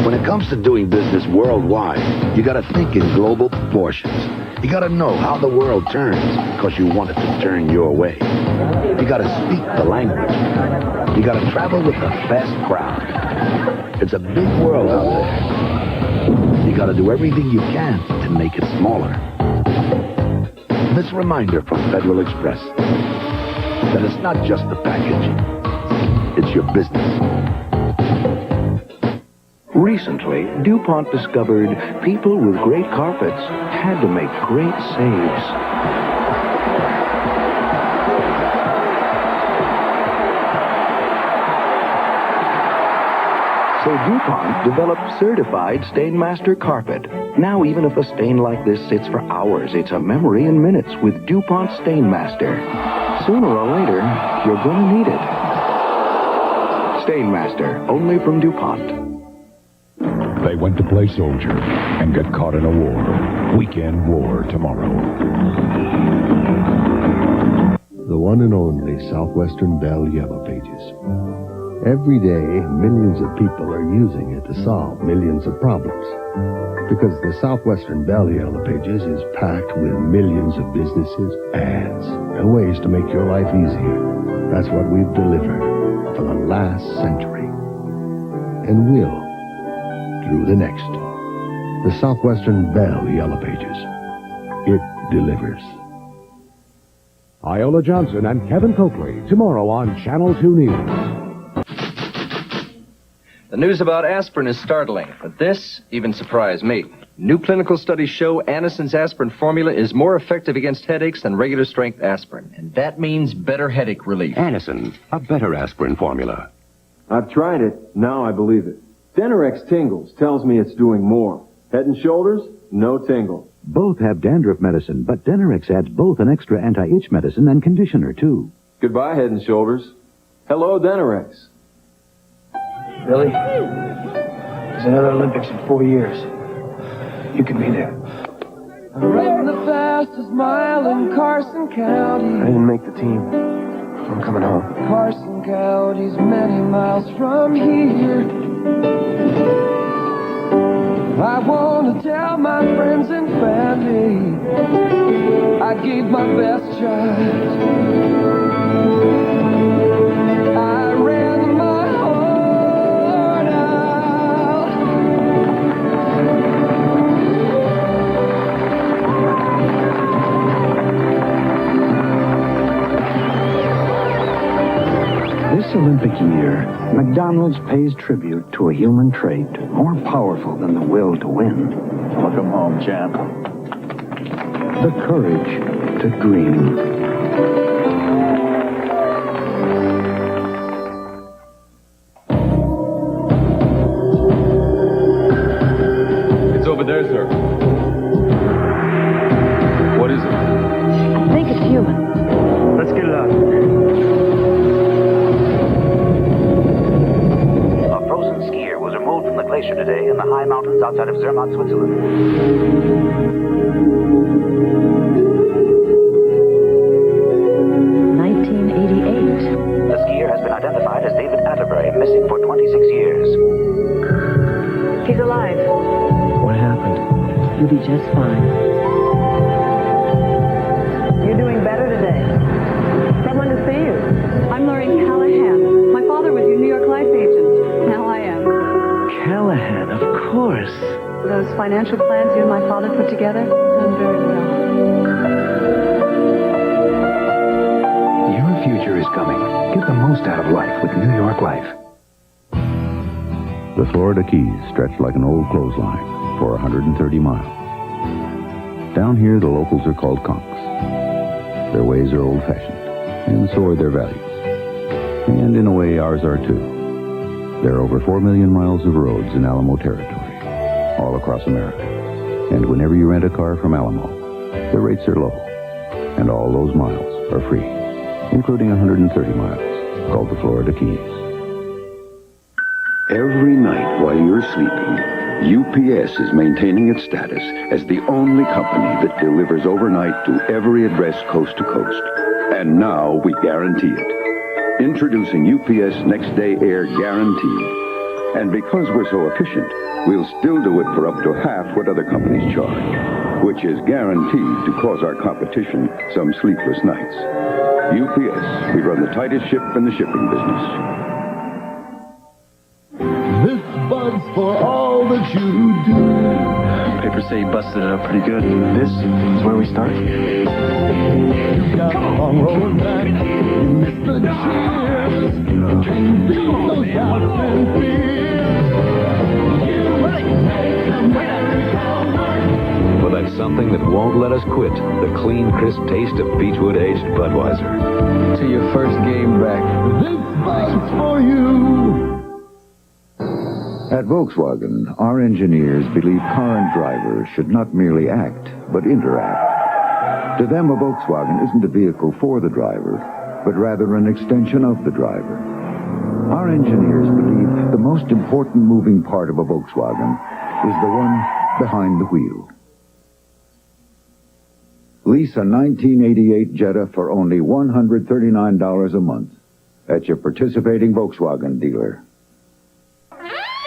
When it comes to doing business worldwide, you gotta think in global proportions. You gotta know how the world turns, because you want it to turn your way. You gotta speak the language. You gotta travel with the best crowd. It's a big world out there. You gotta do everything you can to make it smaller. This reminder from Federal Express that it's not just the package, it's your business. Recently, DuPont discovered people with great carpets had to make great saves. So DuPont developed certified Stainmaster carpet. Now, even if a stain like this sits for hours, it's a memory in minutes with DuPont Stainmaster. Sooner or later, you're going to need it. Stainmaster, only from DuPont. They went to play soldier and got caught in a war. Weekend war tomorrow. The one and only Southwestern Bell Yellow Pages. Every day, millions of people are using it to solve millions of problems. Because the Southwestern Bell Yellow Pages is packed with millions of businesses, ads, and ways to make your life easier. That's what we've delivered for the last century. And will through the next. The Southwestern Bell Yellow Pages. It delivers. Iola Johnson and Kevin Coakley, tomorrow on Channel 2 News. The news about aspirin is startling, but this even surprised me. New clinical studies show Anison's aspirin formula is more effective against headaches than regular strength aspirin, and that means better headache relief. Anison, a better aspirin formula. I've tried it. Now I believe it. Denerex Tingles tells me it's doing more. Head and Shoulders, no tingle. Both have dandruff medicine, but Denerex adds both an extra anti-itch medicine and conditioner, too. Goodbye, Head and Shoulders. Hello, Denerex. Billy, there's another Olympics in 4 years. You can be there. I ran the fastest mile in Carson County. I didn't make the team. I'm coming home. Carson County's many miles from here. I want to tell my friends and family I gave my best shot. I ran my heart out. This Olympic year, McDonald's pays tribute to a human trait more powerful than the will to win. Welcome home, champ. The courage to dream. It's over there, sir. What is it? I think it's human. Let's get it out. Today in the high mountains outside of Zermatt, Switzerland. 1988. The skier has been identified as David Atterbury, missing for 26 years. He's alive. What happened? You'll be just fine. You're doing better today. Someone to see you. I'm Lorraine Callahan. My father was your New York Life agent. Now I am. Callahan, of course. Those financial plans you and my father put together? Done very well. Your future is coming. Get the most out of life with New York Life. The Florida Keys stretch like an old clothesline for 130 miles. Down here, the locals are called conks. Their ways are old-fashioned, and so are their values. And in a way, ours are too. There are over 4 million miles of roads in Alamo territory, all across America. And whenever you rent a car from Alamo, the rates are low, and all those miles are free, including 130 miles, called the Florida Keys. Every night while you're sleeping, UPS is maintaining its status as the only company that delivers overnight to every address coast to coast. And now we guarantee it. Introducing UPS Next Day Air Guaranteed. And because we're so efficient, we'll still do it for up to half what other companies charge, which is guaranteed to cause our competition some sleepless nights. UPS, we run the tightest ship in the shipping business. This bud's for all that you do. Papers say you busted it up pretty good. This is where we start. You got a long road back. You missed the cheers. Can't beat those doubts and fears. For that something that won't let us quit, the clean, crisp taste of Beechwood Aged Budweiser. To your first game back. This bud's for you. At Volkswagen, our engineers believe car and driver should not merely act, but interact. To them, a Volkswagen isn't a vehicle for the driver, but rather an extension of the driver. Our engineers believe the most important moving part of a Volkswagen is the one behind the wheel. Lease a 1988 Jetta for only $139 a month at your participating Volkswagen dealer.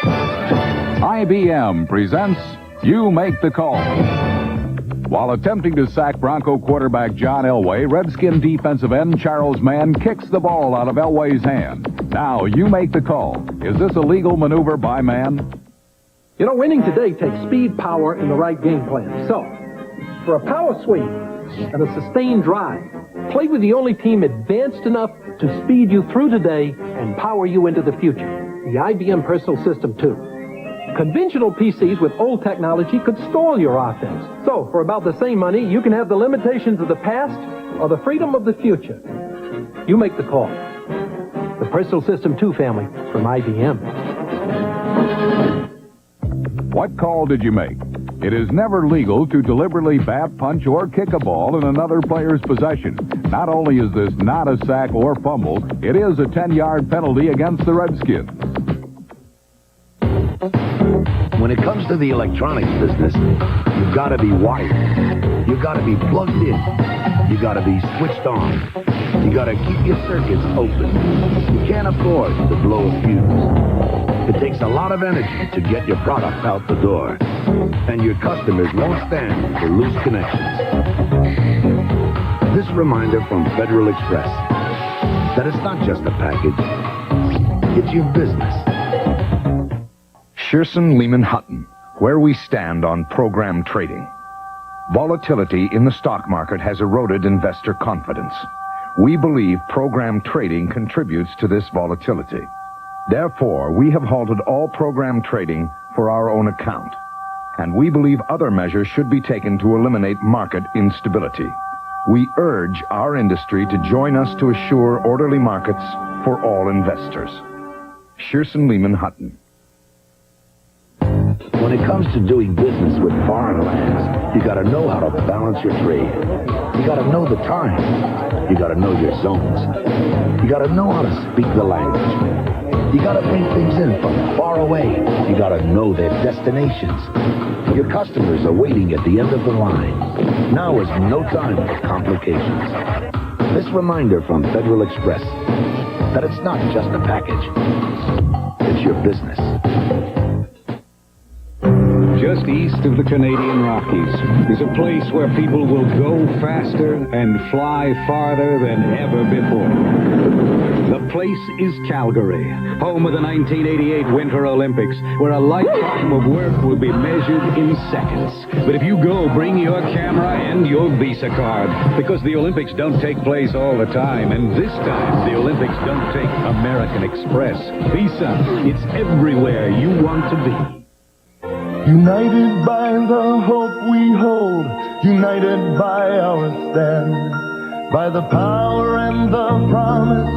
IBM presents You Make the Call. While attempting to sack Bronco quarterback John Elway, Redskin defensive end Charles Mann kicks the ball out of Elway's hand. Now, you make the call. Is this a legal maneuver by Mann? You know, winning today takes speed, power, and the right game plan. So, for a power sweep and a sustained drive, play with the only team advanced enough to speed you through today and power you into the future. The IBM Personal System 2. Conventional PCs with old technology could stall your offense. So, for about the same money, you can have the limitations of the past or the freedom of the future. You make the call. The Personal System 2 family from IBM. What call did you make? It is never legal to deliberately bat, punch, or kick a ball in another player's possession. Not only is this not a sack or fumble, it is a 10-yard penalty against the Redskins. When it comes to the electronics business, you've got to be wired. You've got to be plugged in. You've got to be switched on. You got to keep your circuits open. You can't afford to blow a fuse. It takes a lot of energy to get your product out the door. And your customers won't stand for loose connections. This reminder from Federal Express that it's not just a package, it's your business. Shearson Lehman Hutton, where we stand on program trading. Volatility in the stock market has eroded investor confidence. We believe program trading contributes to this volatility. Therefore, we have halted all program trading for our own account, and we believe other measures should be taken to eliminate market instability. We urge our industry to join us to assure orderly markets for all investors. Shearson Lehman Hutton. When it comes to doing business with foreign lands, you got to know how to balance your trade. You got to know the time. You got to know your zones. You got to know how to speak the language. You got to bring things in from far away. You got to know their destinations. Your customers are waiting at the end of the line. Now is no time for complications. This reminder from Federal Express that it's not just a package. It's your business. Just east of the Canadian Rockies is a place where people will go faster and fly farther than ever before. The place is Calgary, home of the 1988 Winter Olympics, where a lifetime of work will be measured in seconds. But if you go, bring your camera and your Visa card, because the Olympics don't take place all the time, and this time the Olympics don't take American Express. Visa, it's everywhere you want to be. United by the hope we hold, united by our stand, by the power and the promise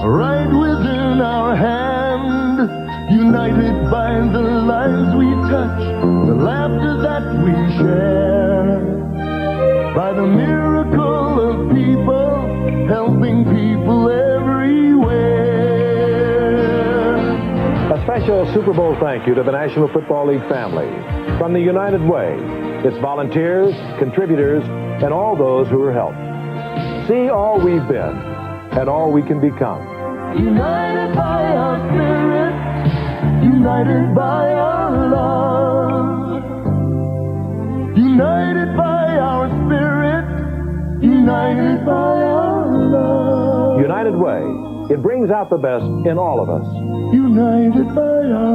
right within our hand, united by the lives we touch, the laughter that we share, by the miracle of people helping people everywhere. A special Super Bowl thank you to the National Football League family. From the United Way, its volunteers, contributors, and all those who are helped. See all we've been and all we can become. United by our spirit, united by our love, united by our spirit, united by our love. United Way. It brings out the best in all of us. United by our